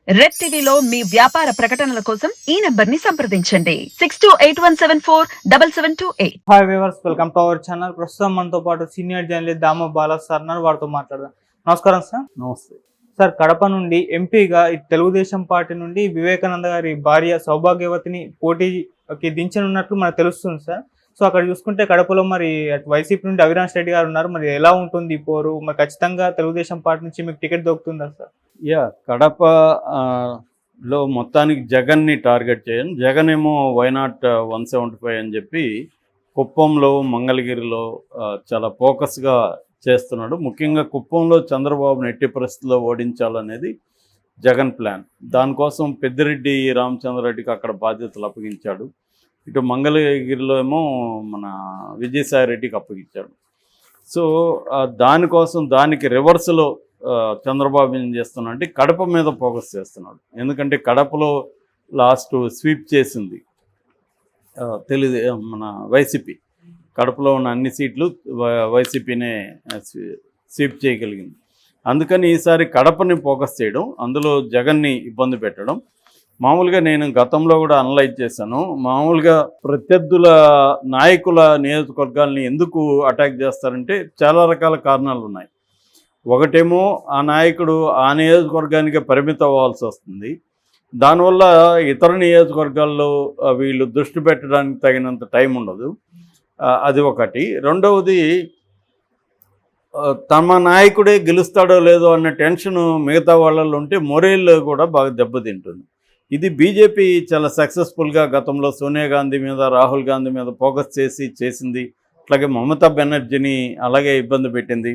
Red టీవీలో మీ వ్యాపార ప్రకటనల కోసం ఈ నంబర్ ని సంప్రదించండి 6281747728. Hi viewers, welcome to our channel. ప్రస్తుతం మనతో పాటు సీనియర్ జర్నలిస్ట్ దామ బాలా సార్ ఉన్నారు. వారితో మాట్లాడదాం. నమస్కారం సార్. నమస్తే సార్, కడప నుండి ఎంపీగా తెలుగుదేశం పార్టీ నుండి వివేకానంద గారి భార్య సౌభాగ్యవతిని పోటీకి దించనున్నట్లు మనకు తెలుస్తుంది సార్. సో అక్కడ చూసుకుంటే కడపలో మరి వైసీపీ నుండి అవినాష్ రెడ్డి గారు ఉన్నారు. మరి ఎలా ఉంటుంది ఈ పోరు? మరి ఖచ్చితంగా తెలుగుదేశం పార్టీ నుంచి మీకు టికెట్ దొరుకుతుందా సార్? కడప లో మొత్తానికి జగన్ని టార్గెట్ చేయను. జగన్ ఏమో వైనాట్ 175 అని చెప్పి కుప్పంలో మంగళగిరిలో చాలా ఫోకస్గా చేస్తున్నాడు. ముఖ్యంగా కుప్పంలో చంద్రబాబును ఎట్టి పరిస్థితుల్లో ఓడించాలనేది జగన్ ప్లాన్. దానికోసం పెద్దిరెడ్డి రామచంద్రరెడ్డికి అక్కడ బాధ్యతలు అప్పగించాడు. ఇటు మంగళగిరిలో ఏమో మన విజయసాయి రెడ్డికి అప్పగించాడు. సో దానికోసం దానికి రివర్స్లో చంద్రబాబు ఏం చేస్తున్నాడు అంటే కడప మీద ఫోకస్ చేస్తున్నాడు. ఎందుకంటే కడపలో లాస్ట్ స్వీప్ చేసింది మన వైసీపీ. కడపలో ఉన్న అన్ని సీట్లు వైసీపీనే స్వీప్ చేయగలిగింది. అందుకని ఈసారి కడపని ఫోకస్ చేయడం, అందులో జగన్ని ఇబ్బంది పెట్టడం. మామూలుగా నేను గతంలో కూడా అనలైజ్ చేశాను. మామూలుగా ప్రత్యర్థుల నాయకుల నియోజకవర్గాల్ని ఎందుకు అటాక్ చేస్తారంటే చాలా రకాల కారణాలు ఉన్నాయి. ఒకటేమో ఆ నాయకుడు ఆ నియోజకవర్గానికి పరిమితం అవ్వాల్సి వస్తుంది. దానివల్ల ఇతర నియోజకవర్గాల్లో వీళ్ళు దృష్టి పెట్టడానికి తగినంత టైం ఉండదు. అది ఒకటి. రెండవది, తమ నాయకుడే గెలుస్తాడో లేదో అన్న టెన్షన్ మిగతా వాళ్ళల్లో ఉంటే మొరేల్ కూడా బాగా దెబ్బతింటుంది. ఇది బీజేపీ చాలా సక్సెస్ఫుల్గా గతంలో సోనియా గాంధీ మీద, రాహుల్ గాంధీ మీద ఫోకస్ చేసింది. అట్లాగే మమతా బెనర్జీని అలాగే ఇబ్బంది పెట్టింది.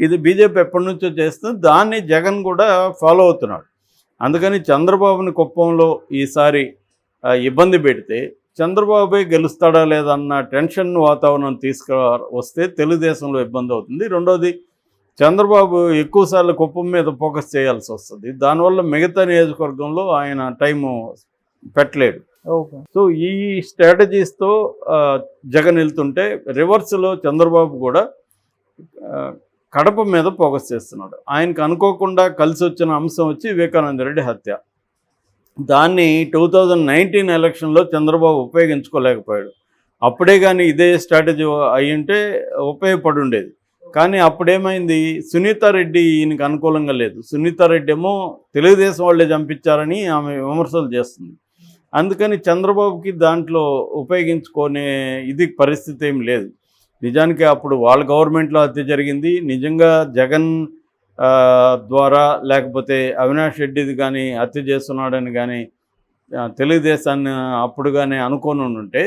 ఇది బీజేపీ ఎప్పటి నుంచో చేస్తుంది. దాన్ని జగన్ కూడా ఫాలో అవుతున్నాడు. అందుకని చంద్రబాబుని కుప్పంలో ఈసారి ఇబ్బంది పెడితే చంద్రబాబే గెలుస్తాడా లేదన్న టెన్షన్ వాతావరణం వస్తే తెలుగుదేశంలో ఇబ్బంది అవుతుంది. రెండోది, చంద్రబాబు ఎక్కువసార్లు కుప్పం మీద ఫోకస్ చేయాల్సి వస్తుంది. దానివల్ల మిగతా నియోజకవర్గంలో ఆయన టైము పెట్టలేడు. సో ఈ స్ట్రాటజీస్తో జగన్ వెళ్తుంటే రివర్స్లో చంద్రబాబు కూడా కడప మీద ఫోకస్ చేస్తున్నాడు. ఆయనకు అనుకోకుండా కలిసి వచ్చిన అంశం వచ్చి వివేకానంద రెడ్డి హత్య. దాన్ని 2019 ఎలక్షన్లో చంద్రబాబు ఉపయోగించుకోలేకపోయాడు. అప్పుడే కానీ ఇదే స్ట్రాటజీ అయ్యింటే ఉపయోగపడి ఉండేది. కానీ అప్పుడేమైంది, సునీతారెడ్డి ఈయనకి అనుకూలంగా లేదు. సునీతారెడ్డి ఏమో తెలుగుదేశం వాళ్ళే చంపించారని ఆమె విమర్శలు చేస్తుంది. అందుకని చంద్రబాబుకి దాంట్లో ఉపయోగించుకునే పరిస్థితి ఏం లేదు. నిజానికి అప్పుడు వాళ్ళ గవర్నమెంట్లో హత్య జరిగింది. నిజంగా జగన్ ద్వారా లేకపోతే అవినాష్ రెడ్డిది కానీ హత్య చేస్తున్నాడని కానీ తెలుగుదేశాన్ని అప్పుడు కానీ అనుకోని ఉంటే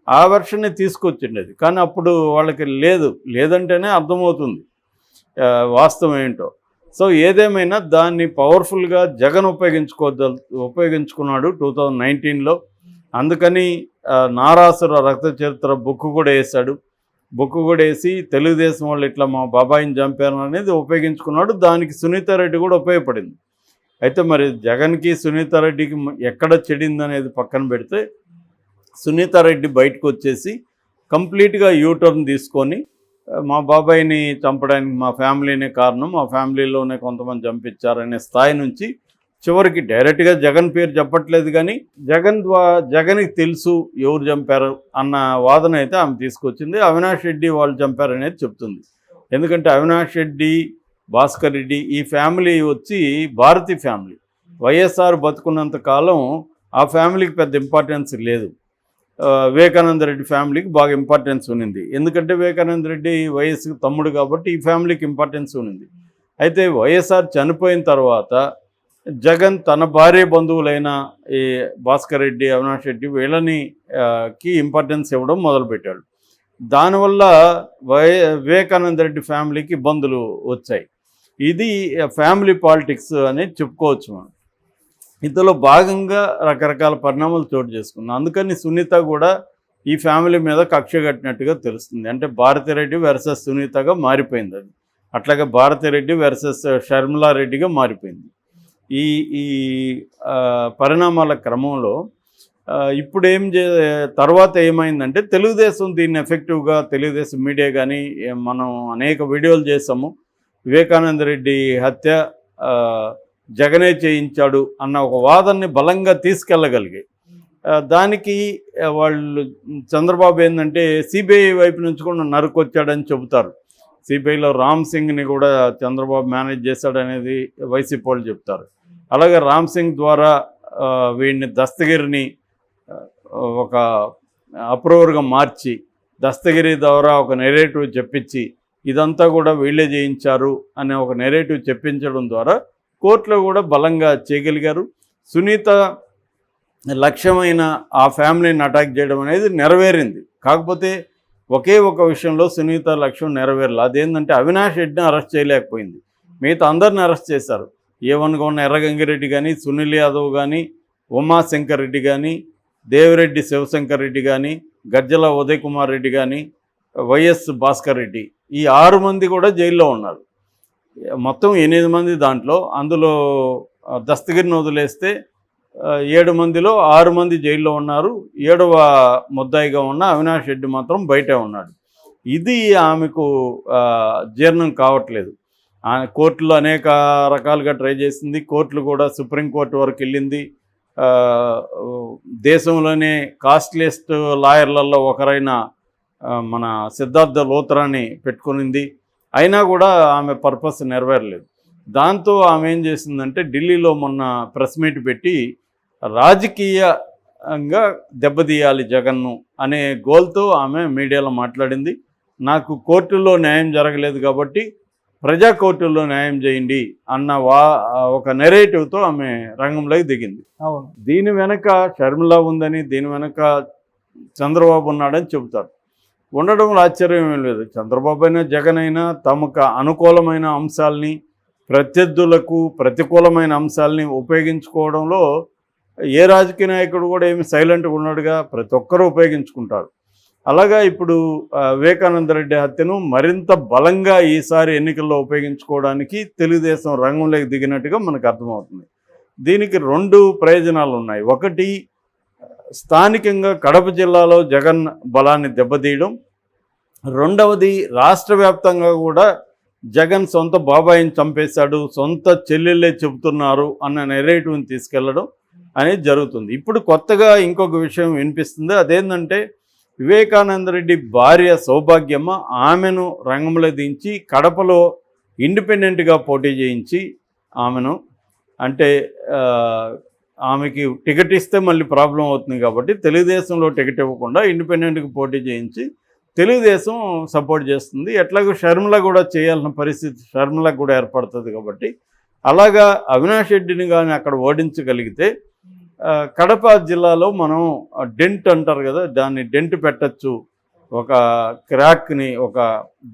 ఆ వెర్షన్ని తీసుకొచ్చిండేది. కానీ అప్పుడు వాళ్ళకి లేదంటేనే అర్థమవుతుంది వాస్తవం ఏంటో. సో ఏదేమైనా దాన్ని పవర్ఫుల్గా జగన్ ఉపయోగించుకున్నాడు 2019లో. అందుకని నారాసుర రక్త చరిత్ర బుక్ కూడా వేశాడు. బుక్ కూడా వేసి తెలుగుదేశం వాళ్ళు ఇట్లా మా బాబాయిని చంపారు అనేది ఉపయోగించుకున్నాడు. దానికి సునీతారెడ్డి కూడా ఉపయోగపడింది. అయితే మరి జగన్కి సునీతారెడ్డికి ఎక్కడ చెడింది అనేది పక్కన పెడితే, సునీతారెడ్డి బయటకు వచ్చేసి కంప్లీట్గా యూటర్న్ తీసుకొని మా బాబాయిని చంపడానికి మా ఫ్యామిలీనే కారణం, మా ఫ్యామిలీలోనే కొంతమంది చంపించారనే స్థాయి నుంచి చివరికి డైరెక్ట్గా జగన్ పేరు చెప్పట్లేదు, కానీ జగన్కి తెలుసు ఎవరు చంపారు అన్న వాదన అయితే ఆమె తీసుకొచ్చింది. అవినాష్ రెడ్డి వాళ్ళు చంపారనేది చెప్తుంది. ఎందుకంటే అవినాష్ రెడ్డి, భాస్కర్ రెడ్డి ఈ ఫ్యామిలీ వచ్చి భారతీ ఫ్యామిలీ. వైఎస్ఆర్ బతుకున్నంత కాలం ఆ ఫ్యామిలీకి పెద్ద ఇంపార్టెన్స్ లేదు. వివేకానంద రెడ్డి ఫ్యామిలీకి బాగా ఇంపార్టెన్స్ ఉన్నింది. ఎందుకంటే వివేకానంద రెడ్డి వైఎస్కి తమ్ముడు కాబట్టి ఈ ఫ్యామిలీకి ఇంపార్టెన్స్ ఉన్నింది. అయితే వైఎస్ఆర్ చనిపోయిన తర్వాత జగన్ తన భార్య బంధువులైన ఈ భాస్కర్ రెడ్డి, అవినాష్ రెడ్డి వీళ్ళకి ఇంపార్టెన్స్ ఇవ్వడం మొదలుపెట్టాడు. దానివల్ల వివేకానంద రెడ్డి ఫ్యామిలీకి ఇబ్బందులు వచ్చాయి. ఇది ఫ్యామిలీ పాలిటిక్స్ అనేది చెప్పుకోవచ్చు మనం. ఇందులో భాగంగా రకరకాల పరిణామాలు చోటు చేసుకున్నాం. అందుకని సునీత కూడా ఈ ఫ్యామిలీ మీద కక్ష కట్టినట్టుగా తెలుస్తుంది. అంటే భారతిరెడ్డి వర్సెస్ సునీతగా మారిపోయింది. అది అట్లాగే భారతిరెడ్డి వర్సెస్ షర్మిలారెడ్డిగా మారిపోయింది. ఈ ఈ పరిణామాల క్రమంలో ఇప్పుడు తర్వాత ఏమైందంటే తెలుగుదేశం దీన్ని ఎఫెక్టివ్గా, తెలుగుదేశం మీడియా కానీ మనం అనేక వీడియోలు చేసాము. వివేకానంద రెడ్డి హత్య జగనే చేయించాడు అన్న ఒక వాదనని బలంగా తీసుకెళ్ళగలిగాయి. దానికి వాళ్ళు చంద్రబాబు ఏంటంటే సిబిఐ వైపు నుంచి కూడా నరుకొచ్చాడని చెబుతారు. సిబిఐలో రామ్ సింగ్ని కూడా చంద్రబాబు మేనేజ్ చేశాడనేది వైసీపీ వాళ్ళు చెప్తారు. అలాగే రామ్ సింగ్ ద్వారా వీడిని దస్తగిరిని ఒక అప్రూవర్గా మార్చి దస్తగిరి ద్వారా ఒక నెరేటివ్ చెప్పించి ఇదంతా కూడా వీళ్ళే చేయించారు అనే ఒక నెరేటివ్ చెప్పించడం ద్వారా కోర్టులో కూడా బలంగా చేయగలిగారు. సునీత లక్ష్యమైన ఆ ఫ్యామిలీని అటాక్ చేయడం అనేది నెరవేరింది. కాకపోతే ఒకే ఒక విషయంలో సునీత లక్ష్యం నెరవేరలేదు. అదేంటంటే అవినాష్ రెడ్డిని అరెస్ట్ చేయలేకపోయింది. మిగతా అందరిని అరెస్ట్ చేశారు. ఏవన్గా ఉన్న ఎర్రగంగిరెడ్డి కానీ, సునీల్ యాదవ్ కానీ, ఉమాశంకర్ రెడ్డి కానీ, దేవిరెడ్డి శివశంకర్ రెడ్డి కానీ, గజ్జల ఉదయ్ కుమార్ రెడ్డి కానీ, వైఎస్ భాస్కర్ రెడ్డి, ఈ 6 మంది కూడా జైల్లో ఉన్నారు. మొత్తం 8 మంది దాంట్లో. అందులో దస్తగిరిని వదిలేస్తే 7 మందిలో 6 మంది జైల్లో ఉన్నారు. 7వ ముద్దాయిగా ఉన్న అవినాష్ రెడ్డి మాత్రం బయటే ఉన్నాడు. ఇది ఆమెకు జీర్ణం కావట్లేదు. కోర్టులో అనేక రకాలుగా ట్రై చేసింది. కోర్టులు కూడా సుప్రీంకోర్టు వరకు వెళ్ళింది. దేశంలోనే కాస్ట్లీయెస్ట్ లాయర్లలో ఒకరైన మన సిద్ధార్థ లోత్రాని పెట్టుకునింది. అయినా కూడా ఆమె పర్పస్ నెరవేరలేదు. దాంతో ఆమె ఏం చేసిందంటే ఢిల్లీలో మొన్న ప్రెస్ మీట్ పెట్టి రాజకీయంగా దెబ్బతీయాలి జగన్ను అనే గోల్తో ఆమె మీడియాలో మాట్లాడింది. నాకు కోర్టుల్లో న్యాయం జరగలేదు కాబట్టి ప్రజా కోర్టుల్లో న్యాయం చేయండి అన్న ఒక నెరేటివ్తో ఆమె రంగంలోకి దిగింది. అవును, దీని వెనక షర్మిల ఉందని, దీని వెనక చంద్రబాబు ఉన్నాడని చెబుతారు. ఉండడంలో ఆశ్చర్యం ఏం లేదు. చంద్రబాబు అయినా జగన్ అయినా తమకు అనుకూలమైన అంశాలని, ప్రత్యర్థులకు ప్రతికూలమైన అంశాలని ఉపయోగించుకోవడంలో ఏ రాజకీయ నాయకుడు కూడా ఏమి సైలెంట్గా ఉన్నాడుగా, ప్రతి ఒక్కరూ ఉపయోగించుకుంటారు. అలాగా ఇప్పుడు వివేకానంద రెడ్డి హత్యను మరింత బలంగా ఈసారి ఎన్నికల్లో ఉపయోగించుకోవడానికి తెలుగుదేశం రంగంలోకి దిగినట్టుగా మనకు అర్థమవుతుంది. దీనికి 2 ప్రయోజనాలు ఉన్నాయి. ఒకటి, స్థానికంగా కడప జిల్లాలో జగన్ బలాన్ని దెబ్బతీయడం. రెండవది, రాష్ట్ర వ్యాప్తంగా కూడా జగన్ సొంత బాబాయిని చంపేశాడు, సొంత చెల్లెళ్ళే చెబుతున్నారు అన్న నెరేటివ్ని తీసుకెళ్లడం అనేది జరుగుతుంది. ఇప్పుడు కొత్తగా ఇంకొక విషయం వినిపిస్తుంది. అదేంటంటే వివేకానంద రెడ్డి భార్య సౌభాగ్యమ్మ ఆమెను రంగంలో దించి కడపలో ఇండిపెండెంట్గా పోటీ చేయించి ఆమెను, అంటే ఆమెకి టికెట్ ఇస్తే మళ్ళీ ప్రాబ్లం అవుతుంది కాబట్టి తెలుగుదేశంలో టికెట్ ఇవ్వకుండా ఇండిపెండెంట్గా పోటీ చేయించి తెలుగుదేశం సపోర్ట్ చేస్తుంది. ఎట్లాగో షర్మిల కూడా చేయాల్సిన పరిస్థితి షర్మిలకు కూడా ఏర్పడుతుంది కాబట్టి అలాగా అవినాష్ రెడ్డిని కానీ అక్కడ ఓడించగలిగితే కడప జిల్లాలో మనం డెంట్ అంటారు కదా, దాన్ని డెంట్ పెట్టచ్చు, ఒక క్రాక్ని, ఒక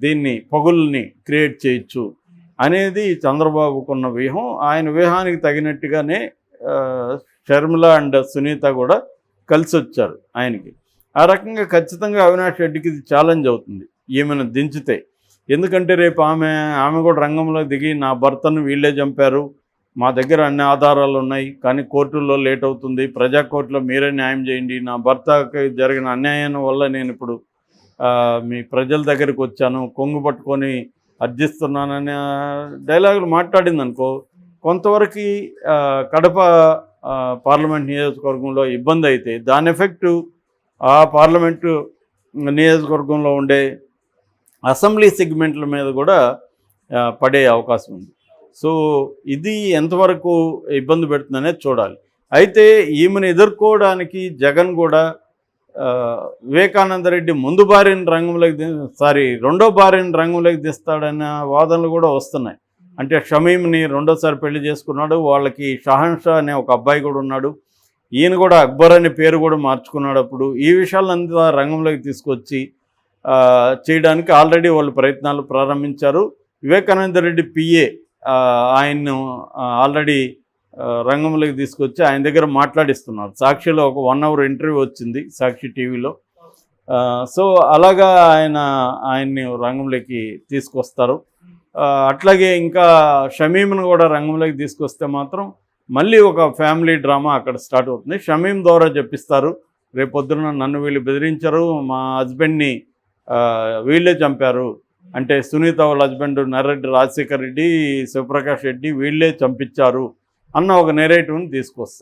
దీన్ని పగుల్ని క్రియేట్ చేయొచ్చు అనేది చంద్రబాబుకున్న వ్యూహం. ఆయన వ్యూహానికి తగినట్టుగానే షర్మిల అండ్ సునీత కూడా కలిసి వచ్చారు ఆయనకి. ఆ రకంగా ఖచ్చితంగా అవినాష్ రెడ్డికి ఇది ఛాలెంజ్ అవుతుంది ఈమెను దించితే. ఎందుకంటే రేపు ఆమె కూడా రంగంలో దిగి నా భర్తను వీళ్ళే చంపారు, మా దగ్గర అన్ని ఆధారాలు ఉన్నాయి, కానీ కోర్టుల్లో లేట్ అవుతుంది, ప్రజా కోర్టులో మీరే న్యాయం చేయండి, నా భర్తకి జరిగిన అన్యాయం వల్ల నేను ఇప్పుడు మీ ప్రజల దగ్గరికి వచ్చాను, కొంగు పట్టుకొని అర్జిస్తున్నాననే డైలాగులు మాట్లాడింది అనుకో, కొంతవరకు కడప పార్లమెంట్ నియోజకవర్గంలో ఇబ్బంది అయితే దాని ఎఫెక్టు ఆ పార్లమెంటు నియోజకవర్గంలో ఉండే అసెంబ్లీ సెగ్మెంట్ల మీద కూడా పడే అవకాశం ఉంది. సో ఇది ఎంతవరకు ఇబ్బంది పెడుతుందనేది చూడాలి. అయితే ఈమెను ఎదుర్కోవడానికి జగన్ కూడా వివేకానంద రెడ్డి ముందు భార్యను రంగంలోకి రెండో భార్యను రంగంలోకి తీస్తాడన్న వాదనలు కూడా వస్తున్నాయి. అంటే షమీమ్ని రెండోసారి పెళ్లి చేసుకున్నాడు, వాళ్ళకి షహన్షా అనే ఒక అబ్బాయి కూడా ఉన్నాడు, ఈయన కూడా అక్బర్ అనే పేరు కూడా మార్చుకున్నాడు. అప్పుడు ఈ విషయాలంతా రంగంలోకి తీసుకొచ్చి చేయడానికి ఆల్రెడీ వాళ్ళు ప్రయత్నాలు ప్రారంభించారు. వివేకానంద రెడ్డి పిఏ ఆయన్ను ఆల్రెడీ రంగంలోకి తీసుకొచ్చి ఆయన దగ్గర మాట్లాడిస్తున్నారు. సాక్షిలో ఒక 1 hour ఇంటర్వ్యూ వచ్చింది సాక్షి టీవీలో. సో అలాగా ఆయన్ని రంగంలోకి తీసుకొస్తారు. అట్లాగే ఇంకా షమీమ్ను కూడా రంగంలోకి తీసుకొస్తే మాత్రం మళ్ళీ ఒక ఫ్యామిలీ డ్రామా అక్కడ స్టార్ట్ అవుతుంది. షమీమ్ ద్వారా చెప్పిస్తారు, రేపొద్దున నన్ను వీళ్ళు బెదిరించారు, మా హస్బెండ్ని వీళ్ళే చంపారు, అంటే సునీత వాళ్ళ హస్బెండ్ నర్రెడ్డి రాజశేఖర్ రెడ్డి, శివప్రకాష్ రెడ్డి వీళ్ళే చంపించారు అన్న ఒక నెరేటివ్ని తీసుకొస్తారు.